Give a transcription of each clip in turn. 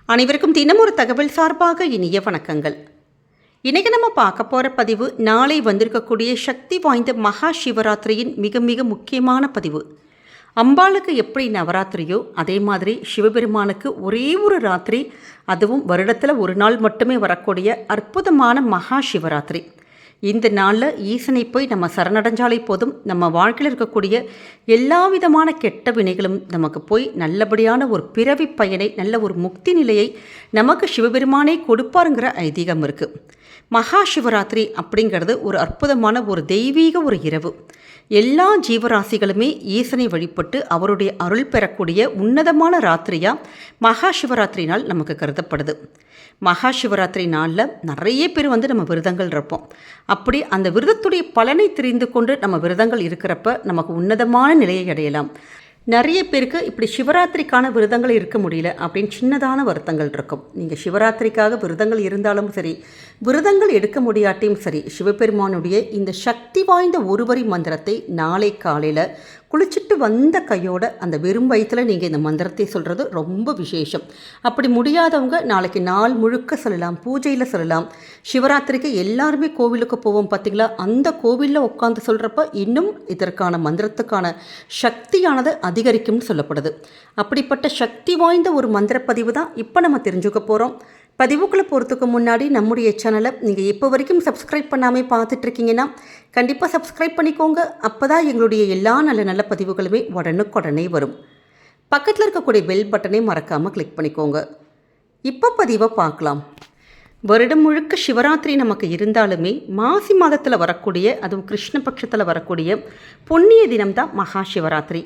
அனைவருக்கும் தினம் ஒரு தகவல் சார்பாக இனிய வணக்கங்கள். இன்றைக்கி நம்ம பார்க்க போகிற பதிவு நாளை வந்திருக்கக்கூடிய சக்தி வாய்ந்த மகா சிவராத்திரியின் மிக மிக முக்கியமான பதிவு. அம்பாளுக்கு எப்படி நவராத்திரியோ அதே மாதிரி சிவபெருமானுக்கு ஒரே ஒரு ராத்திரி, அதுவும் வருடத்தில் ஒரு நாள் மட்டுமே வரக்கூடிய அற்புதமான மகா சிவராத்திரி. இந்த நாளில் ஈசனை போய் நம்ம சரணடைஞ்சாலே போதும், நம்ம வாழ்க்கையில் இருக்கக்கூடிய எல்லா விதமான கெட்ட வினைகளும் நமக்கு போய் நல்லபடியான ஒரு பிறவி பயனை, நல்ல ஒரு முக்தி நிலையை நமக்கு சிவபெருமானே கொடுப்பாருங்கிற ஐதீகம் இருக்குது. மகா சிவராத்திரி அப்படிங்கிறது ஒரு அற்புதமான ஒரு தெய்வீக ஒரு இரவு. எல்லா ஜீவராசிகளுமே ஈசனை வழிபட்டு அவருடைய அருள் பெறக்கூடிய உன்னதமான ராத்திரியாக மகா சிவராத்திரி நாள் நமக்கு கருதப்படுது. மகா சிவராத்திரி நாளில் நிறைய பேர் நம்ம விரதங்கள் இருப்போம். அப்படி அந்த விரதத்துடைய பலனை தெரிந்து கொண்டு நம்ம விரதங்கள் இருக்கிறப்ப நமக்கு உன்னதமான நிலையை அடையலாம். நிறைய பேருக்கு இப்படி சிவராத்திரிக்கான விரதங்கள் இருக்க முடியல அப்படின்னு சின்னதான வருத்தங்கள் இருக்கும். நீங்கள் சிவராத்திரிக்காக விரதங்கள் இருந்தாலும் சரி, விரதங்கள் எடுக்க முடியாட்டியும் சரி, சிவபெருமானுடைய இந்த சக்தி வாய்ந்த ஒருவரி மந்திரத்தை நாளை காலையில் குளிச்சுட்டு வந்த கையோட அந்த வெறும் வயிற்றில் நீங்கள் இந்த மந்திரத்தை சொல்கிறது ரொம்ப விசேஷம். அப்படி முடியாதவங்க நாளைக்கு நாள் முழுக்க சொல்லலாம், பூஜையில் சொல்லலாம். சிவராத்திரிக்கு எல்லாருமே கோவிலுக்கு போவோம் பார்த்திங்களா, அந்த கோவிலில் உட்காந்து சொல்கிறப்ப இன்னும் இதற்கான மந்திரத்துக்கான சக்தியானது அதிகரிக்கும்னு சொல்லப்படுது. அப்படிப்பட்ட சக்தி வாய்ந்த ஒரு மந்திரப்பதிவு தான் இப்போ நம்ம தெரிஞ்சுக்க போகிறோம். பதிவுக்குள்ளே போகிறதுக்கு முன்னாடி நம்முடைய சேனலை நீங்கள் இப்போ வரைக்கும் சப்ஸ்கிரைப் பண்ணாமல் பார்த்துட்ருக்கீங்கன்னா கண்டிப்பாக சப்ஸ்கிரைப் பண்ணிக்கோங்க. அப்போ தான் எங்களுடைய எல்லா நல்ல நல்ல பதிவுகளுமே உடனுக்குடனே வரும். பக்கத்தில் இருக்கக்கூடிய பெல் பட்டனை மறக்காமல் கிளிக் பண்ணிக்கோங்க. இப்போ பதிவை பார்க்கலாம். வருடம் முழுக்க சிவராத்திரி நமக்கு இருந்தாலுமே மாசி மாதத்தில் வரக்கூடிய, அதுவும் கிருஷ்ணபட்சத்தில் வரக்கூடிய புண்ணிய தினம்தான் மகா சிவராத்திரி.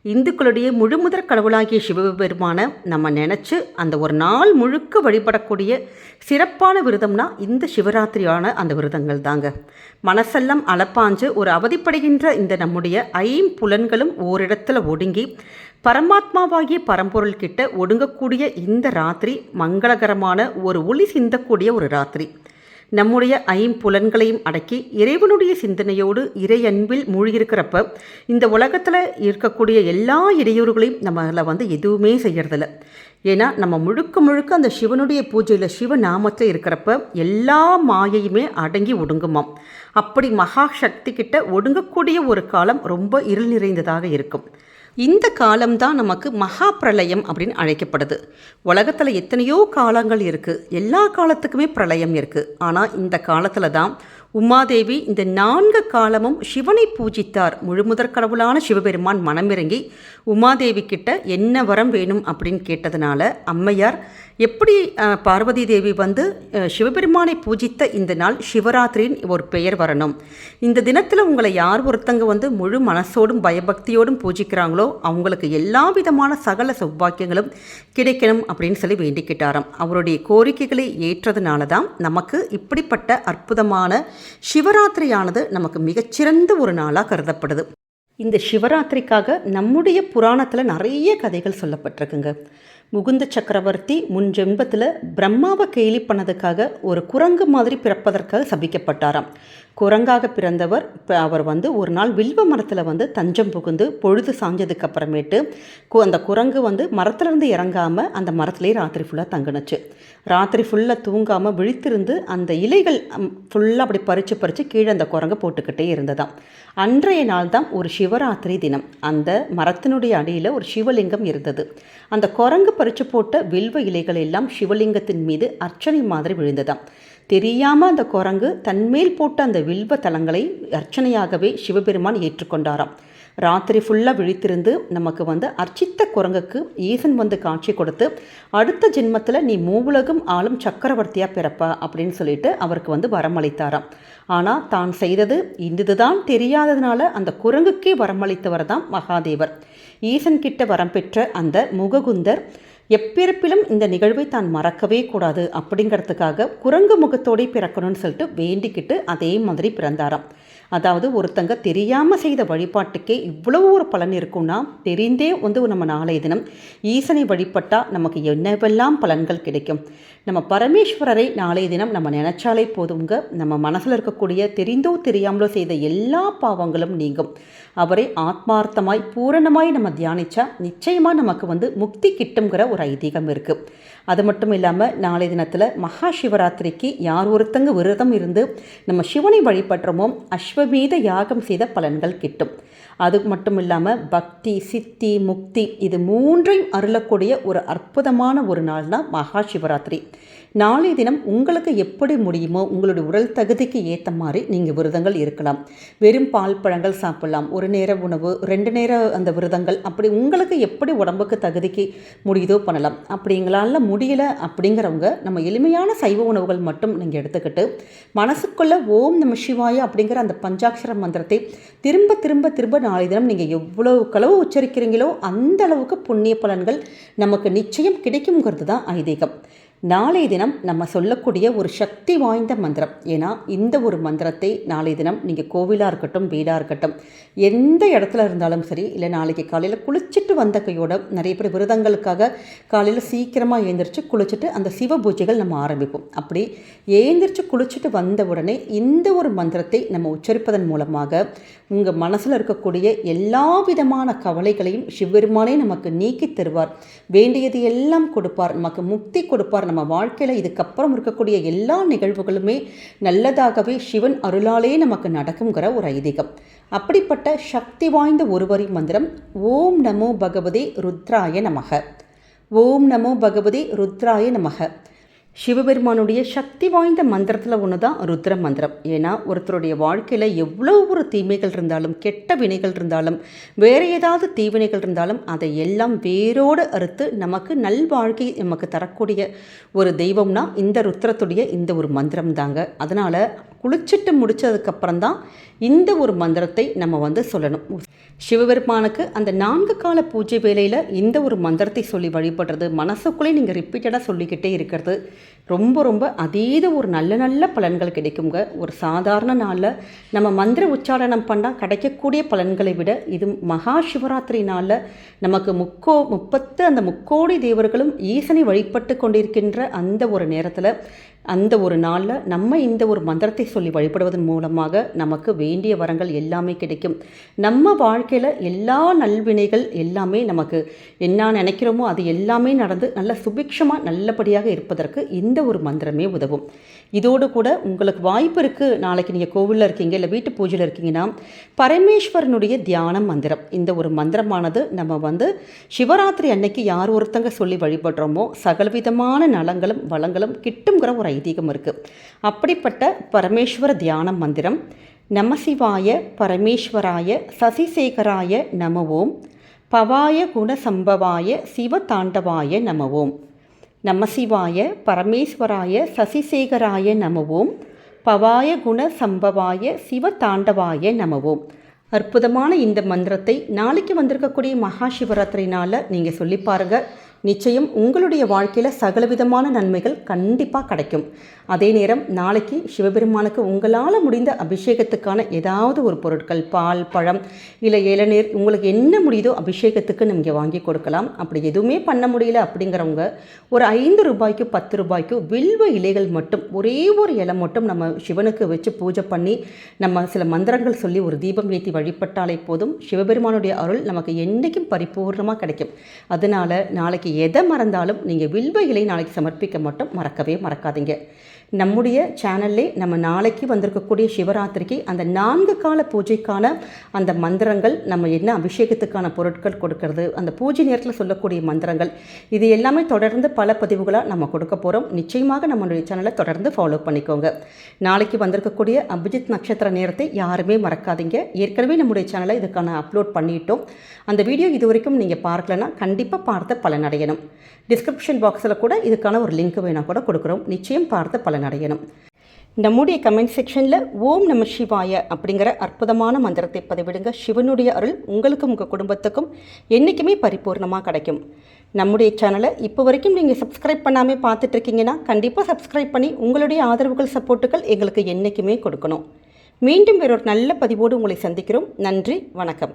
இந்துக்களுடைய முழுமுதற் கடவுளாகிய சிவபெருமான நம்ம நினச்சி அந்த ஒரு நாள் முழுக்க வழிபடக்கூடிய சிறப்பான விரதம்னா இந்த சிவராத்திரியான அந்த விரதங்கள் தாங்க. மனசெல்லாம் அலப்பாஞ்சு ஒரு அவதிப்படுகின்ற இந்த நம்முடைய ஐம்புலன்களும் ஓரிடத்தில் ஒடுங்கி பரமாத்மாவாகிய பரம்பொருள் கிட்ட ஒடுங்கக்கூடிய இந்த ராத்திரி மங்களகரமான ஒரு ஒளி சிந்தக்கூடிய ஒரு ராத்திரி. நம்முடைய ஐம்புலன்களையும் அடக்கி இறைவனுடைய சிந்தனையோடு இறை அன்பில் மூழ்கியிருக்கிறப்ப இந்த உலகத்தில் இருக்கக்கூடிய எல்லா இடையூறுகளையும் நம்மளை எதுவுமே செய்யறதில்ல. ஏன்னா நம்ம முழுக்க முழுக்க அந்த சிவனுடைய பூஜையில் சிவநாமத்தில் இருக்கிறப்ப எல்லா மாயையுமே அடங்கி ஒடுங்குமாம். அப்படி மகா சக்தி கிட்ட ஒடுங்கக்கூடிய ஒரு காலம் ரொம்ப இருள் நிறைந்ததாக இருக்கும். இந்த காலம்தான் நமக்கு மகா பிரளயம் அப்படின்னு அழைக்கப்படுது. உலகத்தில் எத்தனையோ காலங்கள் இருக்குது, எல்லா காலத்துக்குமே பிரளயம் இருக்குது. ஆனால் இந்த காலத்தில் தான் உமாதேவி இந்த 4 காலமும் சிவனை பூஜித்தார். முழுமுதற் கடவுளான சிவபெருமான் மனமிறங்கி உமாதேவி கிட்ட என்ன வரம் வேணும் அப்படின்னு கேட்டதுனால அம்மையார் எப்படி பார்வதி தேவி சிவபெருமானை பூஜித்த இந்த நாள் சிவராத்திரியின் ஒரு பெயர் வரணும். இந்த தினத்தில் உங்களை யார் ஒருத்தங்க முழு மனசோடும் பயபக்தியோடும் பூஜிக்கிறாங்களோ அவங்களுக்கு எல்லா விதமான சகல சௌபாக்கியங்களும் கிடைக்கணும் அப்படின்னு சொல்லி வேண்டிக்கிட்டாராம். அவருடைய கோரிக்கைகளை ஏற்றதுனால தான் நமக்கு இப்படிப்பட்ட அற்புதமான சிவராத்திரியானது நமக்கு மிகச்சிறந்த ஒரு நாளாக கருதப்படுது. இந்த சிவராத்திரிக்காக நம்முடைய புராணத்தில் நிறைய கதைகள் சொல்லப்பட்டிருக்குங்க. முகுந்த சக்கரவர்த்தி முன் ஜென்மத்தில் பிரம்மாவை கேலி பண்ணதுக்காக ஒரு குரங்கு மாதிரி பிறப்பதற்காக சபிக்கப்பட்டாராம். குரங்காக பிறந்தவர் அவர் ஒரு நாள் வில்வ மரத்தில் தஞ்சம் புகுந்து பொழுது சாஞ்சதுக்கு அப்புறமேட்டு அந்த குரங்கு மரத்துலேருந்து இறங்காமல் அந்த மரத்துலேயே ராத்திரி ஃபுல்லாக தங்கினுச்சு. ராத்திரி ஃபுல்லாக தூங்காமல் விழித்திருந்து அந்த இலைகள் ஃபுல்லாக அப்படி பறித்து கீழே அந்த குரங்கு போட்டுக்கிட்டே இருந்ததாம். அன்றைய நாள் தான் ஒரு சிவராத்திரி தினம். அந்த மரத்தினுடைய அடியில் ஒரு சிவலிங்கம் இருந்தது. அந்த குரங்கு பறித்து போட்ட வில்வ இலைகள் எல்லாம் சிவலிங்கத்தின் மீது அர்ச்சனை மாதிரி விழுந்ததாம். தெரியாமல் அந்த குரங்கு தன்மேல் போட்ட அந்த வில்வ தலங்களை அர்ச்சனையாகவே சிவபெருமான் ஏற்றுக்கொண்டாராம். ராத்திரி ஃபுல்லாக விழித்திருந்து நமக்கு அர்ச்சித்த குரங்குக்கு ஈசன் காட்சி கொடுத்து அடுத்த ஜென்மத்தில் நீ மூவுலகம் ஆளும் சக்கரவர்த்தியாக பிறப்பா அப்படின்னு சொல்லிட்டு அவருக்கு வரமளித்தாராம். ஆனால் தான் செய்தது இதுதான் தெரியாததுனால அந்த குரங்குக்கே வரமளித்தவர் தான் மகாதேவர். ஈசன் கிட்ட வரம் பெற்ற அந்த முககுந்தர் எப்பிறப்பிலும் இந்த நிகழ்வை தான் மறக்கவே கூடாது அப்படிங்கிறதுக்காக குரங்கு முகத்தோடே பிறக்கணும்னு சொல்லிட்டு வேண்டிக்கிட்டு அதே மாதிரி பிறந்தாராம். அதாவது ஒருத்தங்க தெரியாமல் செய்த வழிபாட்டுக்கே இவ்வளோ ஒரு பலன் இருக்கும்னா தெரிந்தே நம்ம நாளைய தினம் ஈசனை வழிபட்டால் நமக்கு என்னவெல்லாம் பலன்கள் கிடைக்கும். நம்ம பரமேஸ்வரரை நாளைய தினம் நம்ம நினைச்சாலே போதுங்க, நம்ம மனசில் இருக்கக்கூடிய தெரிந்தோ தெரியாமலோ செய்த எல்லா பாவங்களும் நீங்கும். அவரை ஆத்மார்த்தமாய் பூரணமாய் நம்ம தியானித்தா நிச்சயமாக நமக்கு முக்தி கிட்டுங்கிற ஒரு ஐதீகம் இருக்குது. அது மட்டும் இல்லாமல் நாளைய தினத்தில் மகா சிவராத்திரிக்கு யார் ஒருத்தங்க விரதம் இருந்து நம்ம சிவனை வழிபடுறோமோ அஸ்வமேத யாகம் செய்த பலன்கள் கிட்டும். அது மட்டும் இல்லாமல் பக்தி, சித்தி, முக்தி இது மூன்றையும் அருளக்கூடிய ஒரு அற்புதமான ஒரு நாள் தான் மகா சிவராத்திரி. நாளைய தினம் உங்களுக்கு எப்படி முடியுமோ உங்களுடைய உடல் தகுதிக்கு ஏற்ற மாதிரி நீங்கள் விரதங்கள் இருக்கலாம். வெறும் பால் பழங்கள் சாப்பிடலாம், ஒரு நேர உணவு, 2 நேர அந்த விரதங்கள், அப்படி உங்களுக்கு எப்படி உடம்புக்கு தகுதிக்கு முடியுதோ பண்ணலாம். அப்படி எங்களால் முடியலை அப்படிங்கிறவங்க நம்ம எளிமையான சைவ உணவுகள் மட்டும் நீங்கள் எடுத்துக்கிட்டு மனசுக்குள்ளே ஓம் நம சிவாய அப்படிங்கிற அந்த பஞ்சாட்சர மந்திரத்தை திரும்ப திரும்ப திரும்ப நாளை தினம் நீங்கள் எவ்வளவு உச்சரிக்கிறீங்களோ அந்த அளவுக்கு புண்ணிய பலன்கள் நமக்கு நிச்சயம் கிடைக்குங்கிறது தான் ஐதீகம். நாளைய தினம் நம்ம சொல்லக்கூடிய ஒரு சக்தி வாய்ந்த மந்திரம். ஏன்னா இந்த ஒரு மந்திரத்தை நாளைய தினம் நீங்கள் கோவிலாக இருக்கட்டும், வீடாக இருக்கட்டும், எந்த இடத்துல இருந்தாலும் சரி, இல்லை நாளைக்கு காலையில் குளிச்சுட்டு வந்த கையோட நிறைய பேர் விரதங்களுக்காக காலையில் சீக்கிரமாக எழுந்திரிச்சு குளிச்சுட்டு அந்த சிவ பூஜைகள் நம்ம ஆரம்பிப்போம். அப்படி எழுந்திரிச்சு குளிச்சுட்டு வந்த உடனே இந்த ஒரு மந்திரத்தை நம்ம உச்சரிப்பதன் மூலமாக உங்கள் மனசில் இருக்கக்கூடிய எல்லா விதமான கவலைகளையும் சிவபெருமானே நமக்கு நீக்கி தருவார். வேண்டியது எல்லாம் கொடுப்பார், நமக்கு முக்தி கொடுப்பார். நம்ம வாழ்க்கையில் இதுக்கப்புறம் இருக்கக்கூடிய எல்லா நிகழ்வுகளுமே நல்லதாகவே சிவன் அருளாலே நமக்கு நடக்குங்கிற ஒரு ஐதீகம். அப்படிப்பட்ட சக்தி வாய்ந்த ஒருவரி மந்திரம் ஓம் நமோ பகவதே ருத்ராய நமக. ஓம் நமோ பகவதே ருத்ராய நமக. சிவபெருமானுடைய சக்தி வாய்ந்த மந்திரத்தில் ஒன்று தான் ருத்ர மந்திரம். ஏன்னா ஒருத்தருடைய வாழ்க்கையில் எவ்வளோ ஒரு தீமைகள் இருந்தாலும், கெட்ட வினைகள் இருந்தாலும், வேறு ஏதாவது தீவினைகள் இருந்தாலும் அதை எல்லாம் வேரோடு அறுத்து நமக்கு நல்வாழ்க்கை நமக்கு தரக்கூடிய ஒரு தெய்வம்னா இந்த ருத்ரத்துடைய இந்த ஒரு மந்திரம் தாங்க. அதனால் குளிச்சுட்டு முடித்ததுக்கப்புறம் தான் இந்த ஒரு மந்திரத்தை நம்ம சொல்லணும். சிவபெருமானுக்கு அந்த 4 கால பூஜை வேளையில் இந்த ஒரு மந்திரத்தை சொல்லி வழிபடுறது, மனசுக்குள்ளே நீங்கள் ரிப்பீட்டடாக சொல்லிக்கிட்டே இருக்கிறது ரொம்ப ரொம்ப அதீத ஒரு நல்ல பலன்கள் கிடைக்குங்க. ஒரு சாதாரண நாளில் நம்ம மந்திர உச்சாரணம் பண்ணால் கிடைக்கக்கூடிய பலன்களை விட இது மகா சிவராத்திரி நாளில் நமக்கு அந்த முக்கோடி தேவர்களும் ஈசனை வழிபட்டு கொண்டிருக்கின்ற அந்த ஒரு நேரத்தில், அந்த ஒரு நாளில் நம்ம இந்த ஒரு மந்திரத்தை சொல்லி வழிபடுவதன் மூலமாக நமக்கு வேண்டிய வரங்கள் எல்லாமே கிடைக்கும். நம்ம வாழ்க்கையில் எல்லா நல்வினைகள் எல்லாமே நமக்கு என்ன நினைக்கிறோமோ அது எல்லாமே நடந்து நல்ல சுபிக்ஷமாக நல்லபடியாக இருப்பதற்கு இந்த ஒரு மந்திரமே உதவும். இதோடு கூட உங்களுக்கு வாய்ப்பு இருக்குது, நாளைக்கு நீங்கள் கோவிலில் இருக்கீங்க, இல்லை வீட்டு பூஜையில் இருக்கீங்கன்னா பரமேஸ்வரனுடைய தியான மந்திரம். இந்த ஒரு மந்திரமானது நம்ம சிவராத்திரி அன்னைக்கு யார் ஒருத்தங்க சொல்லி வழிபடுறோமோ சகலவிதமான நலங்களும் வளங்களும் கிட்டுங்கிற ஒரு ஐதீகம் இருக்குது. அப்படிப்பட்ட பரமேஸ்வர தியான மந்திரம் நமசிவாய பரமேஸ்வராய சசிசேகராய நம ஓம் பவாய குணசம்பவாய சிவதாண்டவாய நம ஓம். நமசிவாய பரமேஸ்வராய சசிசேகராய நம ஓம் பவாய குணசம்பவாய சிவதாண்டவாய நம ஓம். அற்புதமான இந்த மந்திரத்தை நாளைக்கு வந்திருக்கக்கூடிய மகா சிவராத்திரி நாளில் நீங்கள் சொல்லி பாருங்கள். நிச்சயம் உங்களுடைய வாழ்க்கையில் சகலவிதமான நன்மைகள் கண்டிப்பாக கிடைக்கும். அதே நேரம் நாளைக்கு சிவபெருமானுக்கு உங்களால் முடிந்த அபிஷேகத்துக்கான ஏதாவது ஒரு பொருட்கள், பால், பழம், இல்லை இளநீர், உங்களுக்கு என்ன முடியுதோ அபிஷேகத்துக்கு நீங்கள் வாங்கி கொடுக்கலாம். அப்படி எதுவுமே பண்ண முடியல அப்படிங்கிறவங்க ஒரு 5 ரூபாய்க்கு 10 ரூபாய்க்கு வில்வ இலைகள் மட்டும், ஒரே ஒரு இலை மட்டும் நம்ம சிவனுக்கு வச்சு பூஜை பண்ணி நம்ம சில மந்திரங்கள் சொல்லி ஒரு தீபம் ஏற்றி வழிபட்டாலே போதும். சிவபெருமானுடைய அருள் நமக்கு என்றைக்கும் பரிபூர்ணமாக கிடைக்கும். அதனால் நாளைக்கு எதை மறந்தாலும் நீங்கள் வில்வ இலை நாளைக்கு சமர்ப்பிக்க மட்டும் மறக்கவே மறக்காதீங்க. நம்முடைய சேனல்லே நம்ம நாளைக்கு வந்திருக்கக்கூடிய சிவராத்திரிக்கு அந்த 4 கால பூஜைக்கான அந்த மந்திரங்கள், நம்ம என்ன அபிஷேகத்துக்கான பொருட்கள் கொடுக்கறது, அந்த பூஜை நேரத்தில் சொல்லக்கூடிய மந்திரங்கள், இது எல்லாமே தொடர்ந்து பல பதிவுகளாக நம்ம கொடுக்க போகிறோம். நிச்சயமாக நம்மளுடைய சேனலை தொடர்ந்து ஃபாலோ பண்ணிக்கோங்க. நாளைக்கு வந்திருக்கக்கூடிய அபிஜித் நட்சத்திர நேரத்தை யாருமே மறக்காதீங்க. ஏற்கனவே நம்முடைய சேனலை இதுக்கான அப்லோட் பண்ணிட்டோம். அந்த வீடியோ இது வரைக்கும் நீங்கள் பார்க்கலன்னா கண்டிப்பாக பார்த்து பலனடையணும். டிஸ்கிரிப்ஷன் பாக்ஸில் கூட இதுக்கான ஒரு லிங்க் வேணால் கூட கொடுக்குறோம். நிச்சயம் பார்த்து பலனடையணும். நம்முடைய கமெண்ட் செக்ஷனில் ஓம் நம சிவாய அப்படிங்கிற அற்புதமான மந்திரத்தை பதிவிடுங்க. சிவனுடைய அருள் உங்களுக்கும் உங்கள் குடும்பத்துக்கும் என்றைக்குமே பரிபூர்ணமாக கிடைக்கும். நம்முடைய சேனலை இப்போ வரைக்கும் நீங்கள் சப்ஸ்கிரைப் பண்ணாமல் பார்த்துட்ருக்கீங்கன்னா கண்டிப்பாக சப்ஸ்கிரைப் பண்ணி உங்களுடைய ஆதரவுகள், சப்போர்ட்டுகள் எங்களுக்கு என்றைக்குமே கொடுக்கணும். மீண்டும் வேறொரு நல்ல பதிவோடு உங்களை சந்திக்கிறோம். நன்றி, வணக்கம்.